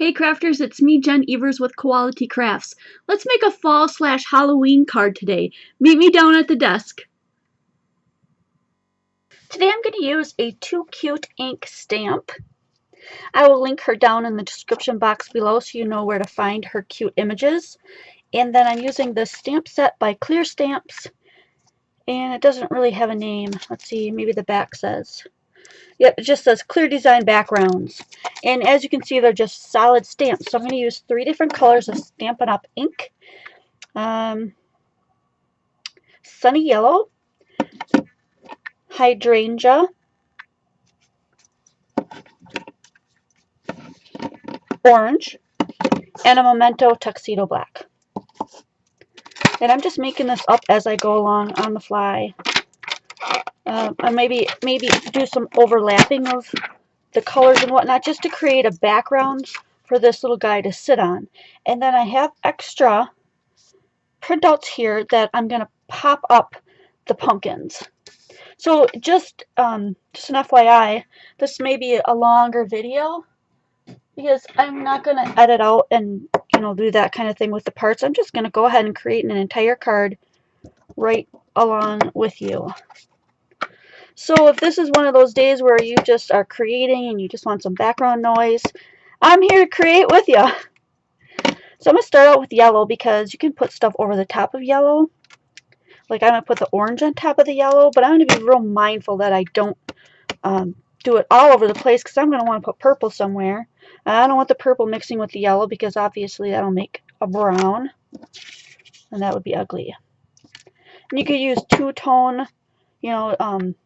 Hey crafters, it's me, Jen Evers with Quality Crafts. Let's make a fall/Halloween card today. Meet me down at the desk. Today I'm going to use a 2cuteink stamp. I will link her down in the description box below so you know where to find her cute images. And then I'm using this stamp set by Clear Stamps. And it doesn't really have a name. Let's see, maybe the back says. Yep, it just says Clear Design Backgrounds. And as you can see, they're just solid stamps. So I'm going to use 3 different colors of Stampin' Up! Ink. Sunny Yellow, Hydrangea, Orange, and a Memento Tuxedo Black. And I'm just making this up as I go along on the fly. And maybe do some overlapping of the colors and whatnot just to create a background for this little guy to sit on. And then I have extra printouts here that I'm going to pop up the pumpkins. So just an FYI, this may be a longer video because I'm not going to edit out and do that kind of thing with the parts. I'm just going to go ahead and create an entire card right along with you. So if this is one of those days where you just are creating and you just want some background noise, I'm here to create with you. So I'm going to start out with yellow because you can put stuff over the top of yellow. Like I'm going to put the orange on top of the yellow, but I'm going to be real mindful that I don't do it all over the place because I'm going to want to put purple somewhere. And I don't want the purple mixing with the yellow because obviously that'll make a brown and that would be ugly. And you could use two-tone, what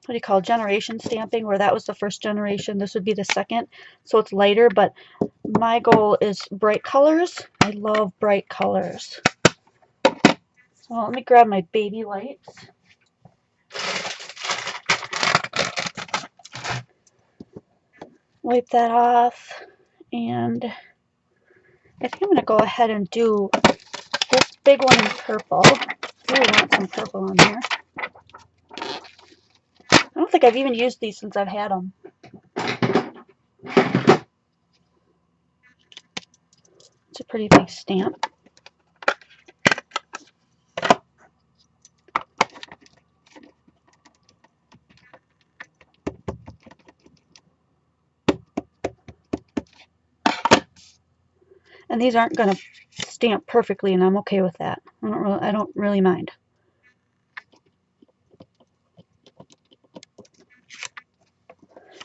do you call it, generation stamping, where that was the first generation. This would be the second, so it's lighter, but my goal is bright colors. I love bright colors. So let me grab my baby wipes. Wipe that off, and I think I'm going to go ahead and do this big one in purple. I really want some purple on there. I don't think I've even used these since I've had them. It's a pretty big stamp. And these aren't going to stamp perfectly, and I'm okay with that. I don't really mind.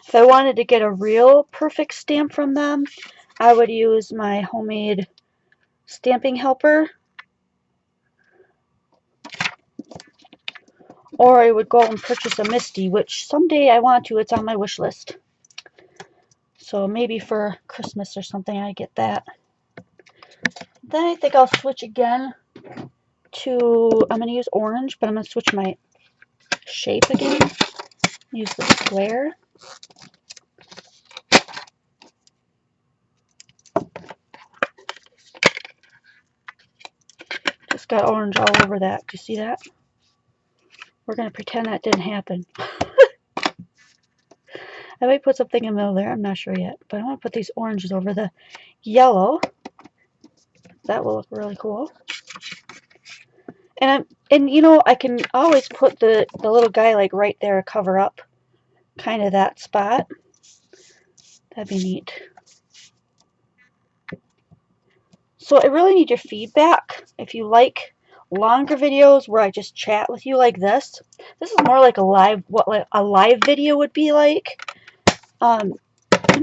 If I wanted to get a real perfect stamp from them, I would use my homemade stamping helper. Or I would go out and purchase a Misty, which someday I want to. It's on my wish list. So maybe for Christmas or something I get that. Then I think I'll switch again to, I'm going to use orange, but I'm going to switch my shape again. Use the square. Just got orange all over that. Do you see that? We're going to pretend that didn't happen. I might put something in the middle there. I'm not sure yet. But I want to put these oranges over the yellow. That will look really cool. And I can always put the little guy like right there, cover up kind of that spot. That'd be neat. So I really need your feedback. If you like longer videos where I just chat with you like this is more like a live, what a live video would be like. I'm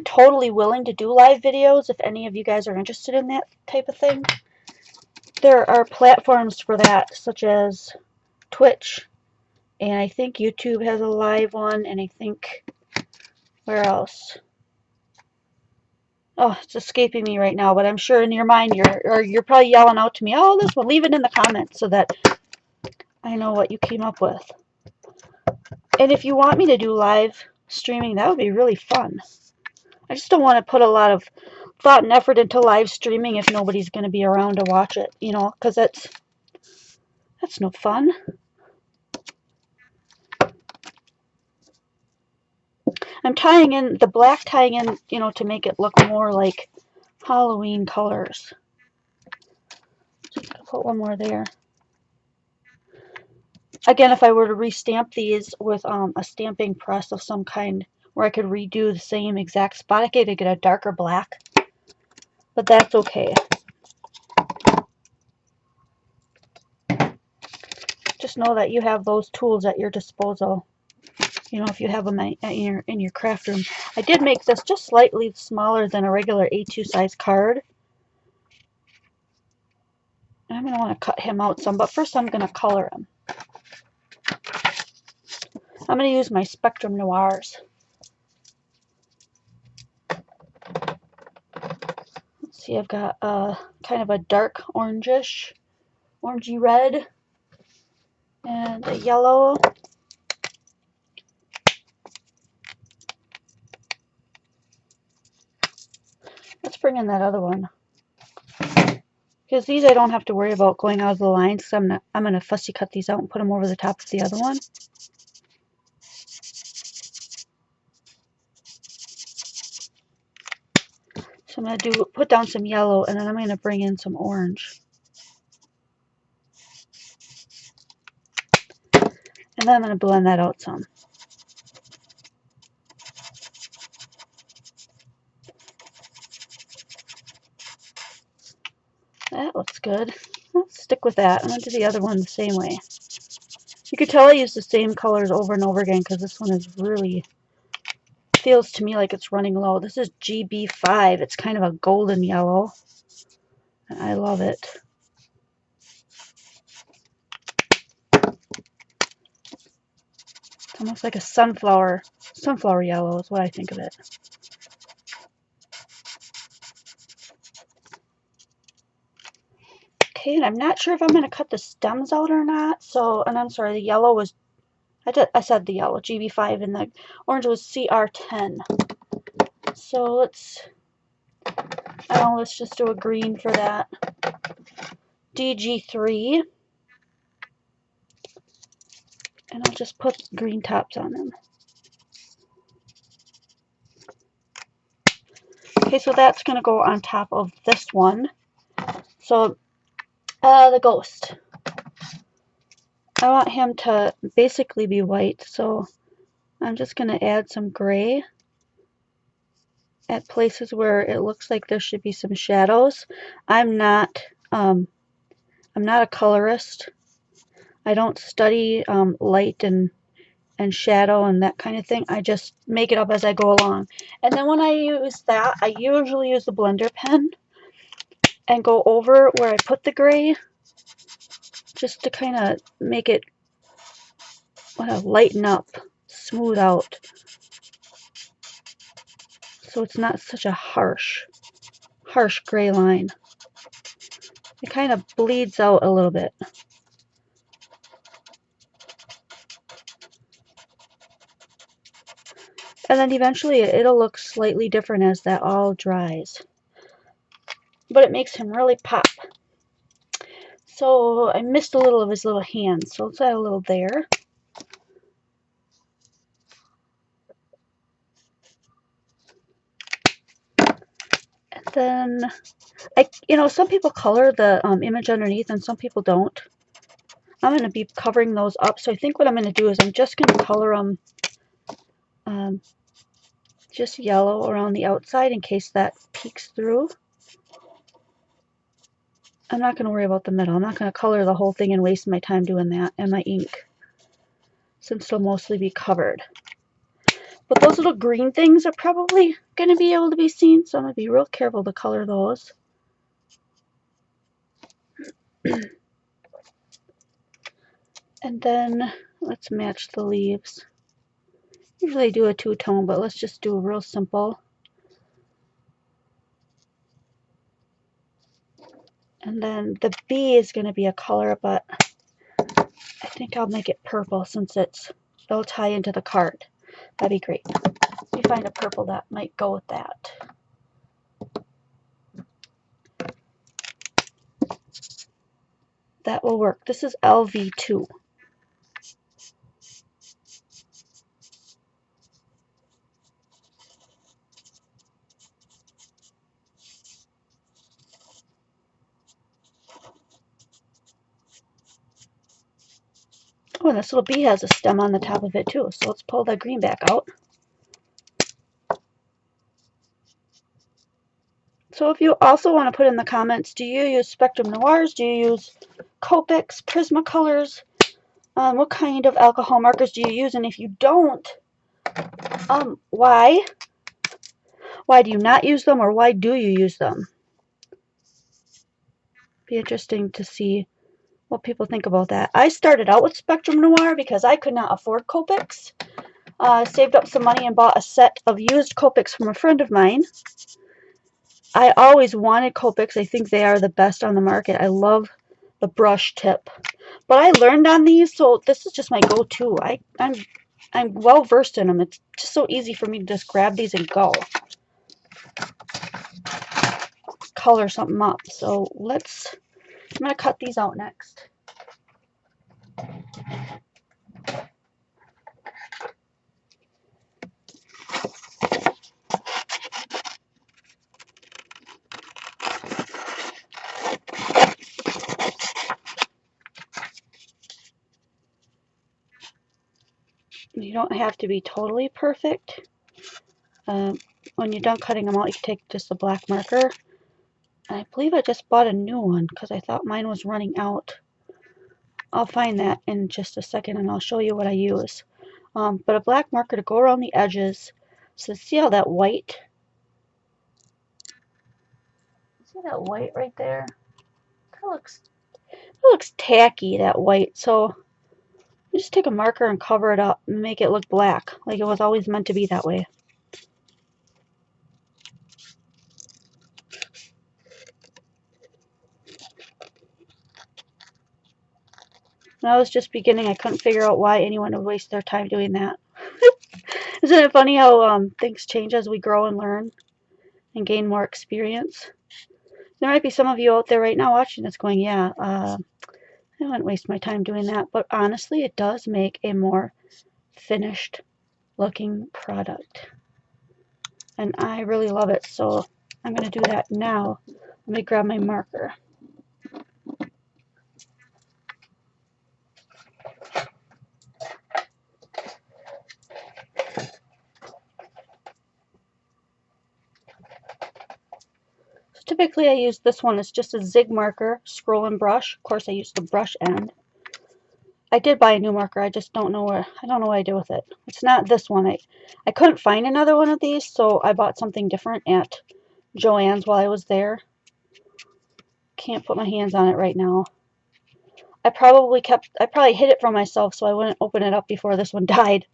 totally willing to do live videos if any of you guys are interested in that type of thing. There are platforms for that, such as Twitch, and I think YouTube has a live one, and I think, where else? Oh, it's escaping me right now, but I'm sure in your mind you're probably yelling out to me, oh, this one, leave it in the comments so that I know what you came up with. And if you want me to do live streaming, that would be really fun. I just don't want to put a lot of thought and effort into live streaming if nobody's going to be around to watch it, because that's no fun. I'm tying in the black, to make it look more like Halloween colors. Just gonna put one more there. Again, if I were to restamp these with a stamping press of some kind where I could redo the same exact spot, I could get a darker black, but that's okay. Just know that you have those tools at your disposal. You know, if you have them in your craft room. I did make this just slightly smaller than a regular A2 size card. I'm going to want to cut him out some, but first I'm going to color him. I'm going to use my Spectrum Noirs. Let's see, I've got kind of a dark orangey red, and a yellow. Let's bring in that other one. Because these I don't have to worry about going out of the lines, so I'm gonna fussy cut these out and put them over the top of the other one. So I'm gonna put down some yellow, and then I'm gonna bring in some orange. And then I'm gonna blend that out some. That looks good. Let's stick with that. I'm going to do the other one the same way. You can tell I use the same colors over and over again because this one is really, feels to me like it's running low. This is GB5. It's kind of a golden yellow. And I love it. It's almost like a sunflower yellow is what I think of it. Okay, and I'm not sure if I'm going to cut the stems out or not. So, and I'm sorry, the yellow was, I said the yellow, GB5, and the orange was CR10. So let's just do a green for that. DIGI, and I'll just put green tops on them. Okay, so that's going to go on top of this one. So, the ghost. I want him to basically be white, so I'm just going to add some gray at places where it looks like there should be some shadows. I'm not a colorist. I don't study light and shadow and that kind of thing. I just make it up as I go along. And then when I use that, I usually use the blender pen and go over where I put the gray just to kind of make it lighten up, smooth out, so it's not such a harsh gray line. It kind of bleeds out a little bit. And then eventually it'll look slightly different as that all dries. But it makes him really pop. So I missed a little of his little hands, so let's add a little there. And then, some people color the image underneath and some people don't. I'm going to be covering those up, so I think what I'm going to do is I'm just going to color them just yellow around the outside in case that peeks through. I'm not going to worry about the middle. I'm not going to color the whole thing and waste my time doing that and my ink, since they'll mostly be covered. But those little green things are probably going to be able to be seen, so I'm going to be real careful to color those. And then let's match the leaves. Usually I do a two-tone, but let's just do a real simple. And then the bee is going to be a color, but I think I'll make it purple since it'll tie into the card. That'd be great. Let me find a purple that might go with that. That will work. This is LV2. Oh, and this little bee has a stem on the top of it too. So let's pull the green back out. So if you also want to put in the comments, do you use Spectrum Noirs? Do you use Copics, Prismacolors? What kind of alcohol markers do you use? And if you don't, why? Why do you not use them, or why do you use them? Be interesting to see what people think about that. I started out with Spectrum Noir because I could not afford Copics. I saved up some money and bought a set of used Copics from a friend of mine. I always wanted Copics. I think they are the best on the market. I love the brush tip. But I learned on these, so this is just my go-to. I'm well versed in them. It's just so easy for me to just grab these and go. Color something up. So I'm going to cut these out next. You don't have to be totally perfect. When you're done cutting them out, you can take just a black marker. And I believe I just bought a new one because I thought mine was running out. I'll find that in just a second and I'll show you what I use. But a black marker to go around the edges. So see how that white? See that white right there? That looks tacky, that white. So you just take a marker and cover it up and make it look black, like it was always meant to be that way. When I was just beginning, I couldn't figure out why anyone would waste their time doing that. Isn't it funny how things change as we grow and learn and gain more experience? There might be some of you out there right now watching this going, yeah, I wouldn't waste my time doing that. But honestly, it does make a more finished looking product. And I really love it. So I'm going to do that now. Let me grab my marker. Typically I use this one. It's just a zig marker, scroll and brush. Of course I use the brush end. I did buy a new marker. I just don't know what I do with it. It's not this one. I couldn't find another one of these, so I bought something different at Joann's while I was there. Can't put my hands on it right now. I probably hid it from myself so I wouldn't open it up before this one died.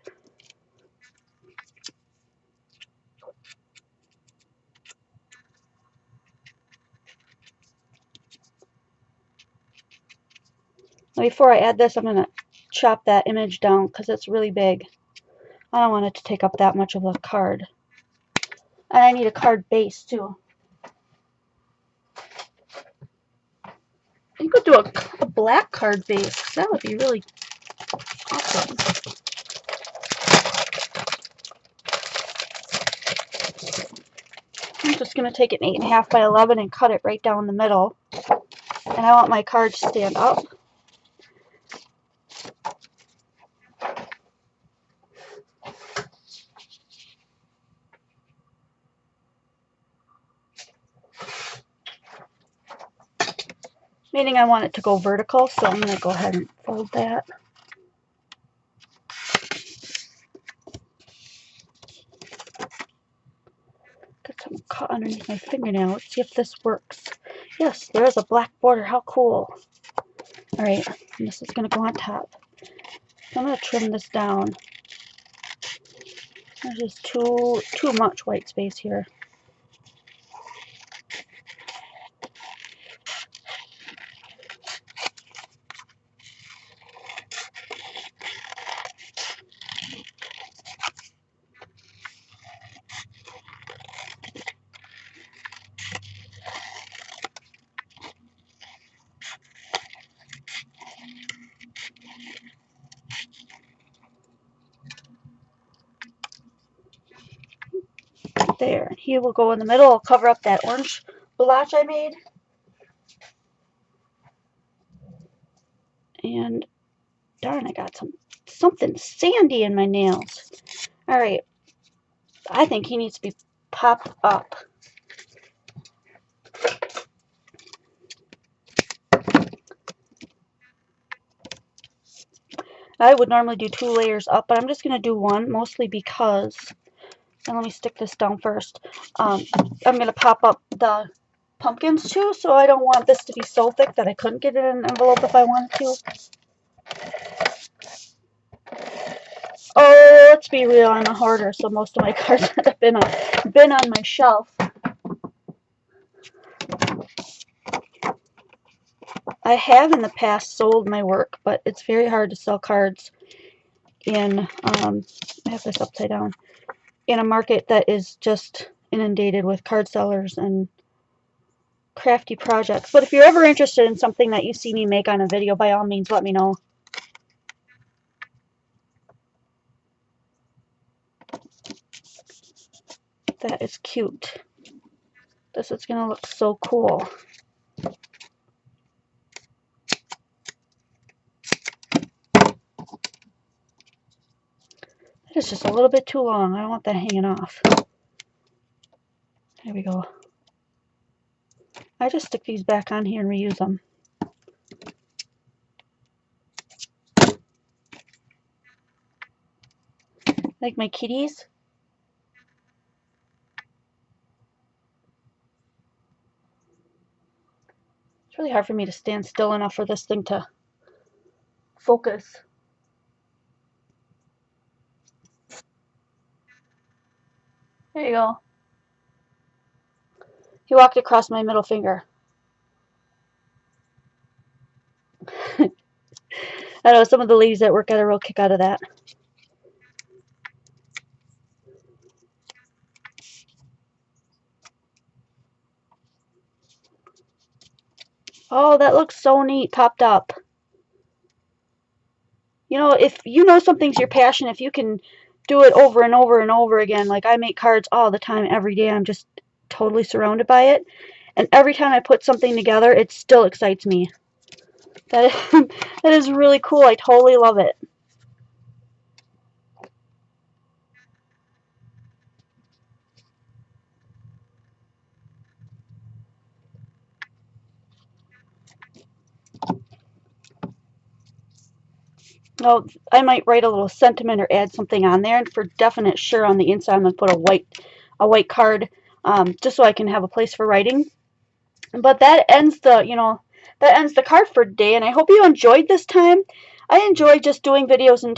Before I add this, I'm going to chop that image down because it's really big. I don't want it to take up that much of a card. And I need a card base too. You could do a black card base. That would be really awesome. I'm just going to take an 8.5 by 11 and cut it right down the middle. And I want my card to stand up. Meaning I want it to go vertical, so I'm going to go ahead and fold that. Get some cut underneath my fingernail. Let's see if this works. Yes, there is a black border. How cool. Alright, this is going to go on top. So I'm going to trim this down. There's just too much white space here. There. He will go in the middle. I'll cover up that orange blotch I made. And darn, I got something sandy in my nails. All right, I think he needs to be popped up. I would normally do 2 layers up, but I'm just going to do 1, mostly because, and let me stick this down first, I'm going to pop up the pumpkins too, so I don't want this to be so thick that I couldn't get it in an envelope if I wanted to. Oh, let's be real, I'm a hoarder, so most of my cards have been on my shelf. I have in the past sold my work, but it's very hard to sell cards in, I have this upside down, in a market that is just inundated with card sellers and crafty projects. But if you're ever interested in something that you see me make on a video, by all means, let me know. That is cute. This is going to look so cool. It's just a little bit too long. I don't want that hanging off. There we go. I just stick these back on here and reuse them. Like my kitties. It's really hard for me to stand still enough for this thing to focus. There you go. He walked across my middle finger. I know some of the ladies at work got a real kick out of that. Oh, that looks so neat, popped up. You know, if you know something's your passion, if you can do it over and over and over again, like I make cards all the time, every day, I'm just totally surrounded by it. And every time I put something together, it still excites me. That is really cool. I totally love it. Oh, I might write a little sentiment or add something on there, and for definite sure on the inside I'm going to put a white card, just so I can have a place for writing. But that ends the card for today, and I hope you enjoyed this time. I enjoy just doing videos and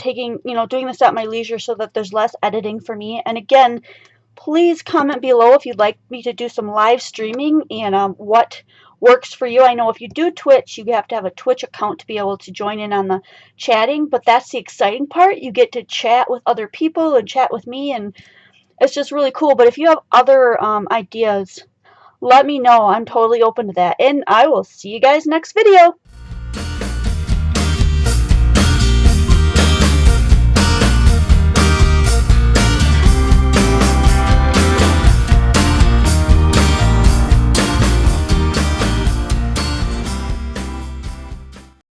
doing this at my leisure so that there's less editing for me. And again, please comment below if you'd like me to do some live streaming and what works for you. I know if you do Twitch, you have to have a Twitch account to be able to join in on the chatting, but that's the exciting part. You get to chat with other people and chat with me, and it's just really cool. But if you have other ideas, let me know. I'm totally open to that. And I will see you guys next video.